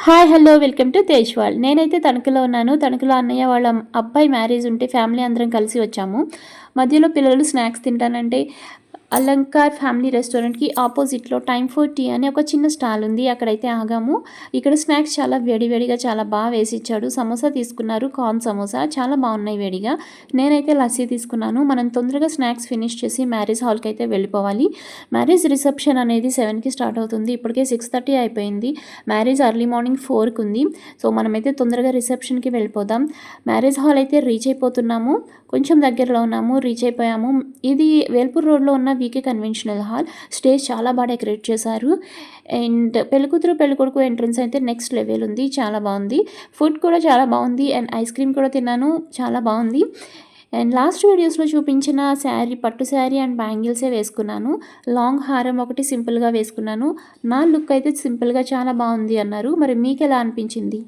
Hi hello welcome to Tejwal. నేనైతే తణుకులో ఉన్నాను. తణుకులో అన్నయ్య వాళ్ళ అబ్బాయి మ్యారేజ్ ఉంటే ఫ్యామిలీ అందరం కలిసి వచ్చాము. మధ్యలో పిల్లలు స్నాక్స్ తింటానంటే అలంకార్ ఫ్యామిలీ రెస్టారెంట్‌కి ఆపోజిట్‌లో టైమ్ ఫర్ టీ అని ఒక చిన్న స్టాల్ ఉంది. అక్కడైతే ఆగాము. ఇక్కడ స్నాక్స్ చాలా వేడివేడిగా చాలా వేసిచ్చాడు. సమోసా తీసుకున్నారు. కార్న్ సమోసా చాలా బాగున్నాయి వేడిగా. నేనైతే లస్సీ తీసుకున్నాను. మనం తొందరగా స్నాక్స్ ఫినిష్ చేసి మ్యారేజ్ హాల్‌కి అయితే వెళ్ళిపోవాలి. మ్యారేజ్ రిసెప్షన్ అనేది 7కి స్టార్ట్ అవుతుంది. ఇప్పటికే 6:30 అయిపోయింది. మ్యారేజ్ ఎర్లీ మార్నింగ్ 4కి ఉంది. సో మనమైతే తొందరగా రిసెప్షన్‌కి వెళ్ళిపోదాం. మ్యారేజ్ హాల్ అయితే రీచ్ అయిపోతున్నాము. కొంచెం దగ్గరలో ఉన్నాము. రీచ్ అయిపోయాము. ఇది వేల్పూర్ రోడ్లో ఉన్న వీకే కన్వెన్షనల్ హాల్. స్టేజ్ చాలా బాగా డెకరేట్ చేశారు. అండ్ పెళ్ళికూతురు పెళ్ళికొడుకు ఎంట్రన్స్ అయితే నెక్స్ట్ లెవెల్ ఉంది. చాలా బాగుంది. ఫుడ్ కూడా చాలా బాగుంది. అండ్ ఐస్ క్రీమ్ కూడా తిన్నాను. చాలా బాగుంది. అండ్ లాస్ట్ వీడియోస్లో చూపించిన శారీ పట్టు శారీ అండ్ బ్యాంగిల్సే వేసుకున్నాను. లాంగ్ హారం ఒకటి సింపుల్గా వేసుకున్నాను. నా లుక్ అయితే సింపుల్గా చాలా బాగుంది అన్నారు. మరి మీకు ఎలా అనిపించింది?